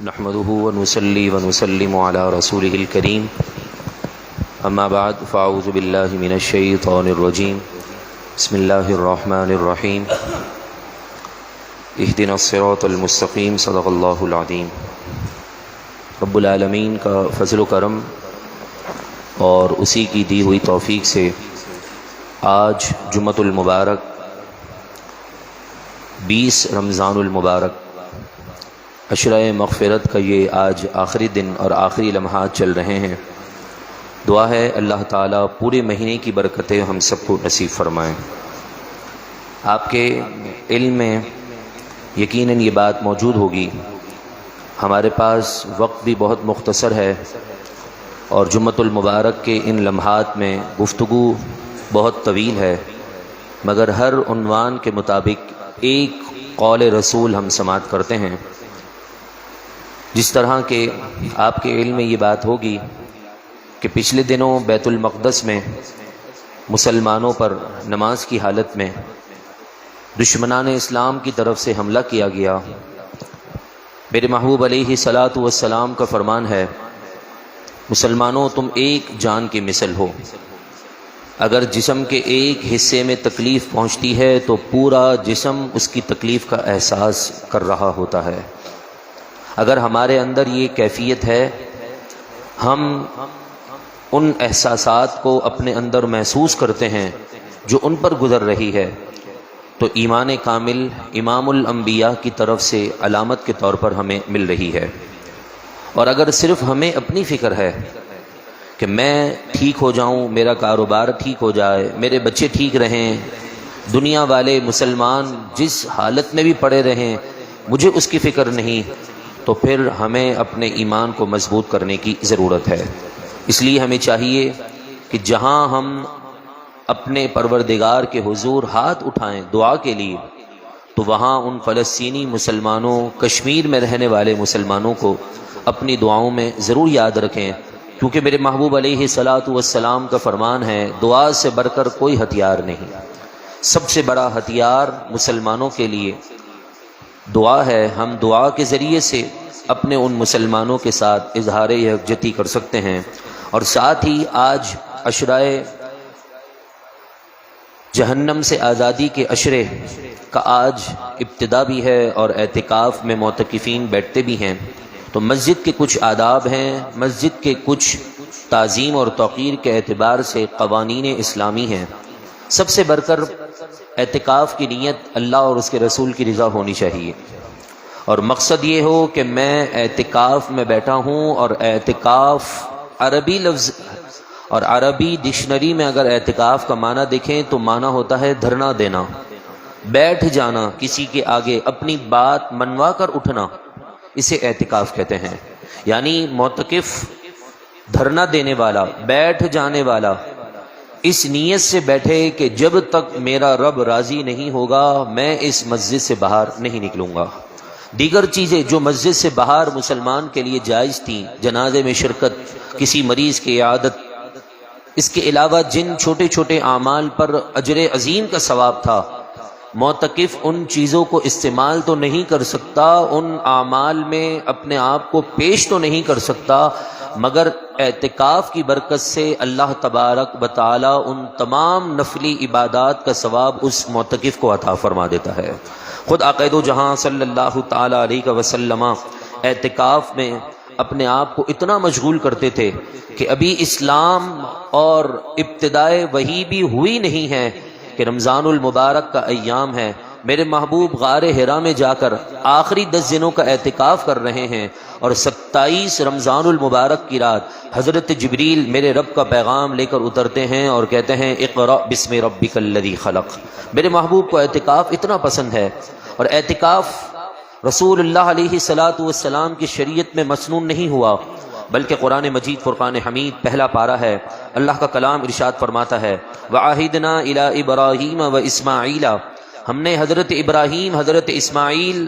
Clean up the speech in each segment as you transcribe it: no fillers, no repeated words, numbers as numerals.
نحمده ونصلي ونسلم على رسوله الكريم اما بعد فاعوذ بالله من الشيطان الرجيم بسم الله الرحمن الرحيم اهدنا الصراط المستقيم صدق اللہ العظیم۔ رب العالمین کا فضل و کرم اور اسی کی دی ہوئی توفیق سے آج جمعۃ المبارک 20 رمضان المبارک عشرہ مغفرت کا یہ آج آخری دن اور آخری لمحات چل رہے ہیں۔ دعا ہے اللہ تعالیٰ پورے مہینے کی برکتیں ہم سب کو نصیب فرمائیں۔ آپ کے علم میں یقیناً یہ بات موجود ہوگی، ہمارے پاس وقت بھی بہت مختصر ہے اور جمعۃ المبارک کے ان لمحات میں گفتگو بہت طویل ہے، مگر ہر عنوان کے مطابق ایک قول رسول ہم سماعت کرتے ہیں۔ جس طرح کہ آپ کے علم میں یہ بات ہوگی کہ پچھلے دنوں بیت المقدس میں مسلمانوں پر نماز کی حالت میں دشمنان اسلام کی طرف سے حملہ کیا گیا۔ میرے محبوب علیہ الصلاۃ والسلام کا فرمان ہے، مسلمانوں تم ایک جان کی مثل ہو، اگر جسم کے ایک حصے میں تکلیف پہنچتی ہے تو پورا جسم اس کی تکلیف کا احساس کر رہا ہوتا ہے۔ اگر ہمارے اندر یہ کیفیت ہے، ہم ان احساسات کو اپنے اندر محسوس کرتے ہیں جو ان پر گزر رہی ہے، تو ایمان کامل امام الانبیاء کی طرف سے علامت کے طور پر ہمیں مل رہی ہے۔ اور اگر صرف ہمیں اپنی فکر ہے کہ میں ٹھیک ہو جاؤں، میرا کاروبار ٹھیک ہو جائے، میرے بچے ٹھیک رہیں، دنیا والے مسلمان جس حالت میں بھی پڑے رہیں مجھے اس کی فکر نہیں، تو پھر ہمیں اپنے ایمان کو مضبوط کرنے کی ضرورت ہے۔ اس لیے ہمیں چاہیے کہ جہاں ہم اپنے پروردگار کے حضور ہاتھ اٹھائیں دعا کے لیے، تو وہاں ان فلسطینی مسلمانوں، کشمیر میں رہنے والے مسلمانوں کو اپنی دعاؤں میں ضرور یاد رکھیں، کیونکہ میرے محبوب علیہ الصلاۃ والسلام کا فرمان ہے، دعا سے بڑھ کر کوئی ہتھیار نہیں۔ سب سے بڑا ہتھیار مسلمانوں کے لیے دعا ہے۔ ہم دعا کے ذریعے سے اپنے ان مسلمانوں کے ساتھ اظہار یکجہتی کر سکتے ہیں۔ اور ساتھ ہی آج عشرہ جہنم سے آزادی کے عشرے کا آج ابتدا بھی ہے اور اعتکاف میں معتکفین بیٹھتے بھی ہیں، تو مسجد کے کچھ آداب ہیں، مسجد کے کچھ تعظیم اور توقیر کے اعتبار سے قوانین اسلامی ہیں۔ سب سے بڑھ کر اعتکاف کی نیت اللہ اور اس کے رسول کی رضا ہونی چاہیے، اور مقصد یہ ہو کہ میں اعتکاف میں بیٹھا ہوں، اور اعتکاف عربی لفظ اور عربی ڈکشنری میں اگر اعتکاف کا معنی دیکھیں تو معنی ہوتا ہے دھرنا دینا، بیٹھ جانا، کسی کے آگے اپنی بات منوا کر اٹھنا، اسے اعتکاف کہتے ہیں۔ یعنی معتکف دھرنا دینے والا، بیٹھ جانے والا، اس نیت سے بیٹھے کہ جب تک میرا رب راضی نہیں ہوگا میں اس مسجد سے باہر نہیں نکلوں گا۔ دیگر چیزیں جو مسجد سے باہر مسلمان کے لیے جائز تھیں، جنازے میں شرکت، کسی مریض کی عیادت، اس کے علاوہ جن چھوٹے چھوٹے اعمال پر اجر عظیم کا ثواب تھا، معتکف ان چیزوں کو استعمال تو نہیں کر سکتا، ان اعمال میں اپنے آپ کو پیش تو نہیں کر سکتا، مگر اعتکاف کی برکت سے اللہ تبارک و تعالی ان تمام نفلی عبادات کا ثواب اس معتکف کو عطا فرما دیتا ہے۔ خود عقائد و جہاں صلی اللہ تعالی علیہ وسلم اعتکاف میں اپنے آپ کو اتنا مشغول کرتے تھے کہ ابھی اسلام اور ابتدائے وحی بھی ہوئی نہیں ہے کہ رمضان المبارک کا ایام ہے، میرے محبوب غار حرا میں جا کر آخری 10 دنوں کا اعتکاف کر رہے ہیں، اور 27 رمضان المبارک کی رات حضرت جبریل میرے رب کا پیغام لے کر اترتے ہیں اور کہتے ہیں اقرأ بسم ربک الذی خلق۔ میرے محبوب کو اعتکاف اتنا پسند ہے، اور اعتکاف رسول اللہ علیہ الصلاۃ والسلام کی شریعت میں مسنون نہیں ہوا، بلکہ قرآن مجید فرقان حمید پہلا پارہ ہے، اللہ کا کلام ارشاد فرماتا ہے وَعَهِدْنَا إِلَىٰ إِبْرَاهِيمَ وَإِسْمَاعِيلَ، ہم نے حضرت ابراہیم، حضرت اسماعیل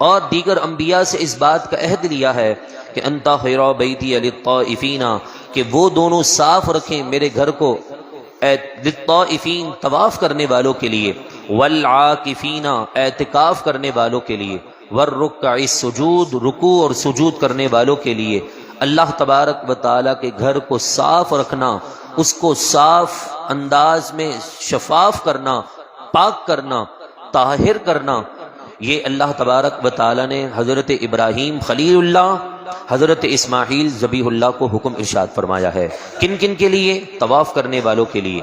اور دیگر انبیاء سے اس بات کا عہد لیا ہے کہ أَن طَهِرَ بَيْتِيَ لِلطَّائِفِينَ، کہ وہ دونوں صاف رکھیں میرے گھر کو للطائفین، طواف کرنے والوں کے لیے، والعاکفین، اعتکاف کرنے والوں کے لیے، والرکع السجود، رکوع اور سجود کرنے والوں کے لیے اللہ تبارک و تعالیٰ کے گھر کو صاف رکھنا، اس کو صاف انداز میں شفاف کرنا، پاک کرنا، طاہر کرنا، یہ اللہ تبارک و تعالیٰ نے حضرت ابراہیم خلیل اللہ، حضرت اسماعیل ذبیح اللہ کو حکم ارشاد فرمایا ہے۔ کن کن کے لیے؟ طواف کرنے والوں کے لیے،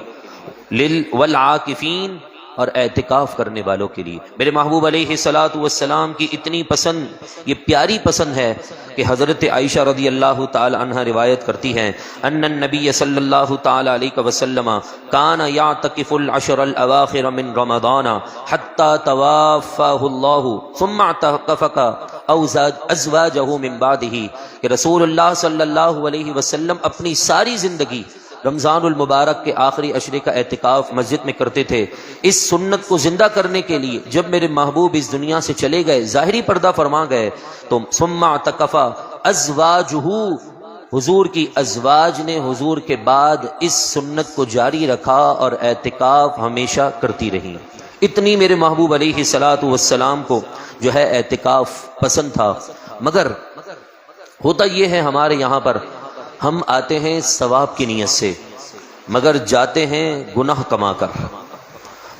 والعاکفین، اور اعتکاف کرنے والوں کے لیے۔ میرے محبوب علیہ الصلوۃ والسلام کی اتنی پسند، یہ پیاری پسند ہے کہ حضرت عائشہ رضی اللہ تعالی عنہ روایت کرتی ہیں ان النبی صلی اللہ تعالی علیہ وسلم کان یعتکف العشر الاواخر من رمضان حتی توفاہ اللہ ثم اعتکف ازواجہ من بعدہ، کہ رسول اللہ صلی اللہ علیہ وسلم اپنی ساری زندگی رمضان المبارک کے آخری عشرے کا اعتکاف مسجد میں کرتے تھے۔ اس سنت کو زندہ کرنے کے لیے جب میرے محبوب اس دنیا سے چلے گئے، ظاہری پردہ فرما گئے، تو ثم اعتکف ازواجہ، حضور کی ازواج نے حضور کے بعد اس سنت کو جاری رکھا اور اعتکاف ہمیشہ کرتی رہی۔ اتنی میرے محبوب علیہ الصلوۃ والسلام کو جو ہے اعتکاف پسند تھا۔ مگر ہوتا یہ ہے ہمارے یہاں پر، ہم آتے ہیں ثواب کی نیت سے مگر جاتے ہیں گناہ کما کر۔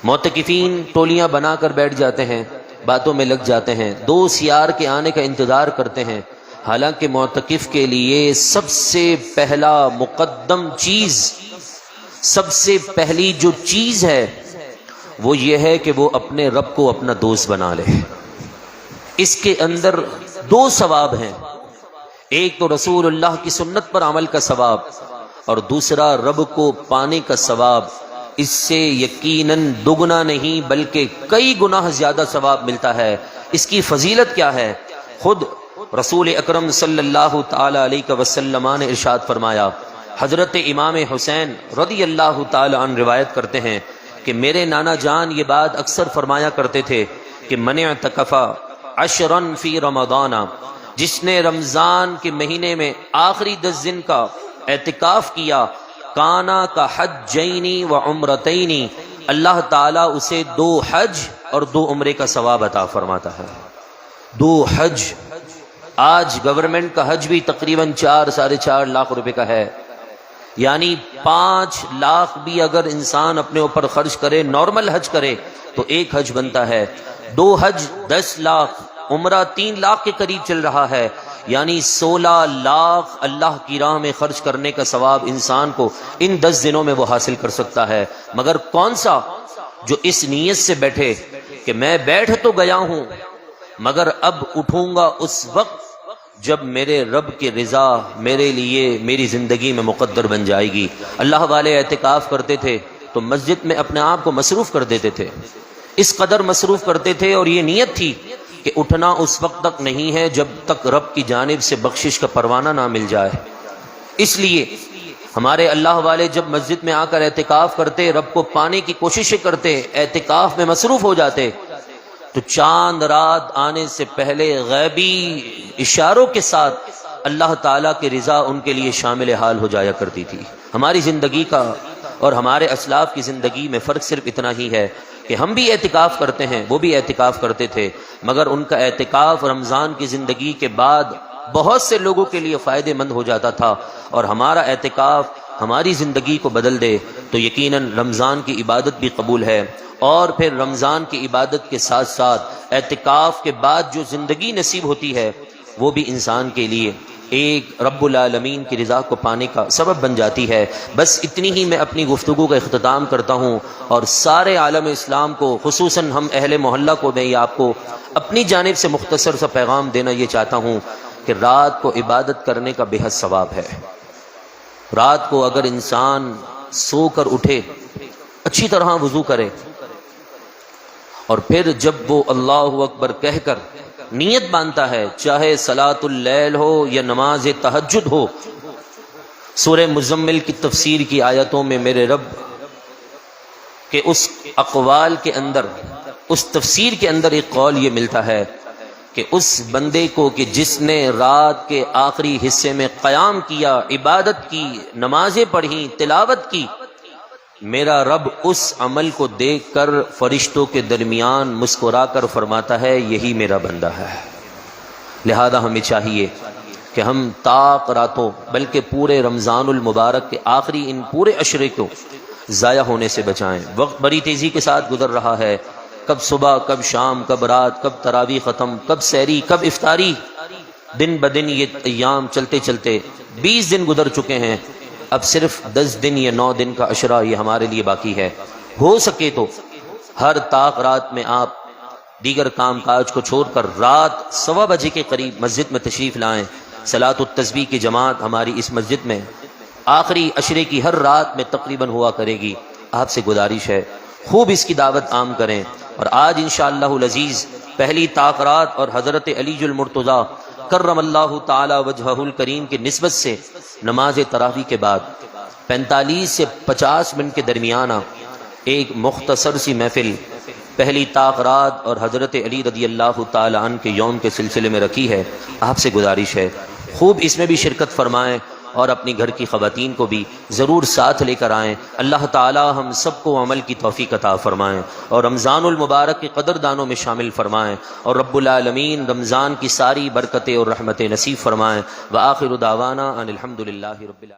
معتکفین ٹولیاں بنا کر بیٹھ جاتے ہیں، باتوں میں لگ جاتے ہیں، دوست یار کے آنے کا انتظار کرتے ہیں، حالانکہ معتکف کے لیے سب سے پہلا مقدم چیز، سب سے پہلی جو چیز ہے وہ یہ ہے کہ وہ اپنے رب کو اپنا دوست بنا لے۔ اس کے اندر دو ثواب ہیں، ایک تو رسول اللہ کی سنت پر عمل کا ثواب، اور دوسرا رب کو پانے کا ثواب۔ اس سے یقیناً دگنا نہیں بلکہ کئی گناہ زیادہ ثواب ملتا ہے۔ اس کی فضیلت کیا ہے؟ خود رسول اکرم صلی اللہ تعالی علیہ وسلم نے ارشاد فرمایا، حضرت امام حسین رضی اللہ تعالی عنہ روایت کرتے ہیں کہ میرے نانا جان یہ بات اکثر فرمایا کرتے تھے کہ من اعتکف عشرا فی رمضان، جس نے رمضان کے مہینے میں آخری 10 دن کا اعتکاف کیا، کانا کا حجینی و عمرتینی، اللہ تعالیٰ اسے 2 حج اور 2 عمرے کا ثواب عطا فرماتا ہے۔ 2 حج، آج گورنمنٹ کا حج بھی تقریباً 4-4.5 لاکھ روپے کا ہے، یعنی 5 لاکھ بھی اگر انسان اپنے اوپر خرچ کرے، نارمل حج کرے تو 1 حج بنتا ہے۔ 2 حج 10 لاکھ، عمرہ 3 لاکھ کے قریب چل رہا ہے، یعنی 16 لاکھ اللہ کی راہ میں خرچ کرنے کا ثواب انسان کو ان 10 دنوں میں وہ حاصل کر سکتا ہے۔ مگر کون سا؟ جو اس نیت سے بیٹھے کہ میں بیٹھ تو گیا ہوں مگر اب اٹھوں گا اس وقت جب میرے رب کی رضا میرے لیے میری زندگی میں مقدر بن جائے گی۔ اللہ والے اعتکاف کرتے تھے تو مسجد میں اپنے آپ کو مصروف کر دیتے تھے، اس قدر مصروف کرتے تھے، اور یہ نیت تھی کہ اٹھنا اس وقت تک نہیں ہے جب تک رب کی جانب سے بخشش کا پروانہ نہ مل جائے۔ اس لیے ہمارے اللہ والے جب مسجد میں آ کر اعتکاف کرتے، رب کو پانے کی کوششیں کرتے، اعتکاف میں مصروف ہو جاتے، تو چاند رات آنے سے پہلے غیبی اشاروں کے ساتھ اللہ تعالیٰ کی رضا ان کے لیے شامل حال ہو جایا کرتی تھی۔ ہماری زندگی کا اور ہمارے اسلاف کی زندگی میں فرق صرف اتنا ہی ہے کہ ہم بھی اعتکاف کرتے ہیں، وہ بھی اعتکاف کرتے تھے، مگر ان کا اعتکاف رمضان کی زندگی کے بعد بہت سے لوگوں کے لیے فائدہ مند ہو جاتا تھا، اور ہمارا اعتکاف ہماری زندگی کو بدل دے تو یقیناً رمضان کی عبادت بھی قبول ہے، اور پھر رمضان کی عبادت کے ساتھ ساتھ اعتکاف کے بعد جو زندگی نصیب ہوتی ہے وہ بھی انسان کے لیے ایک رب العالمین کی رضا کو پانے کا سبب بن جاتی ہے۔ بس اتنی ہی میں اپنی گفتگو کا اختتام کرتا ہوں، اور سارے عالم اسلام کو، خصوصاً ہم اہل محلہ کو، میں یہ آپ کو اپنی جانب سے مختصر سا پیغام دینا یہ چاہتا ہوں کہ رات کو عبادت کرنے کا بے حد ثواب ہے۔ رات کو اگر انسان سو کر اٹھے، اچھی طرح وضو کرے، اور پھر جب وہ اللہ اکبر کہہ کر نیت باندھتا ہے، چاہے صلاۃ اللیل ہو یا نماز تہجد ہو، سورہ مزمل کی تفسیر کی آیتوں میں میرے رب کے اس اقوال کے اندر، اس تفسیر کے اندر ایک قول یہ ملتا ہے کہ اس بندے کو کہ جس نے رات کے آخری حصے میں قیام کیا، عبادت کی، نمازیں پڑھی، تلاوت کی، میرا رب اس عمل کو دیکھ کر فرشتوں کے درمیان مسکرا کر فرماتا ہے یہی میرا بندہ ہے۔ لہذا ہمیں چاہیے کہ ہم طاق راتوں بلکہ پورے رمضان المبارک کے آخری ان پورے عشرے کو ضائع ہونے سے بچائیں۔ وقت بڑی تیزی کے ساتھ گزر رہا ہے، کب صبح کب شام کب رات، کب تراویح ختم، کب سحری کب افطاری، دن بدن یہ ایام چلتے چلتے 20 دن گزر چکے ہیں، اب صرف 10 دن یا 9 دن کا عشرہ یہ ہمارے لیے باقی ہے۔ ہو سکے تو ہر طاق رات میں آپ دیگر کام کاج کو چھوڑ کر رات 1:15 بجے کے قریب مسجد میں تشریف لائیں۔ صلاۃ التسبیح کی جماعت ہماری اس مسجد میں آخری عشرے کی ہر رات میں تقریباً ہوا کرے گی۔ آپ سے گزارش ہے خوب اس کی دعوت عام کریں، اور آج انشاءاللہ العزیز پہلی طاق رات اور حضرت علی المرتضیٰ کرم اللہ تعالی وجہہ الکریم کی نسبت سے نماز تراویح کے بعد 45 سے 50 منٹ کے درمیانہ ایک مختصر سی محفل پہلی طاق رات اور حضرت علی رضی اللہ تعالی عنہ کے یوم کے سلسلے میں رکھی ہے۔ آپ سے گزارش ہے خوب اس میں بھی شرکت فرمائیں، اور اپنی گھر کی خواتین کو بھی ضرور ساتھ لے کر آئیں۔ اللہ تعالی ہم سب کو عمل کی توفیق عطا فرمائیں، اور رمضان المبارک کے قدردانوں میں شامل فرمائیں، اور رب العالمین رمضان کی ساری برکتیں اور رحمتیں نصیب فرمائیں۔ وآخر دعوانا ان الحمد للہ رب العالمین۔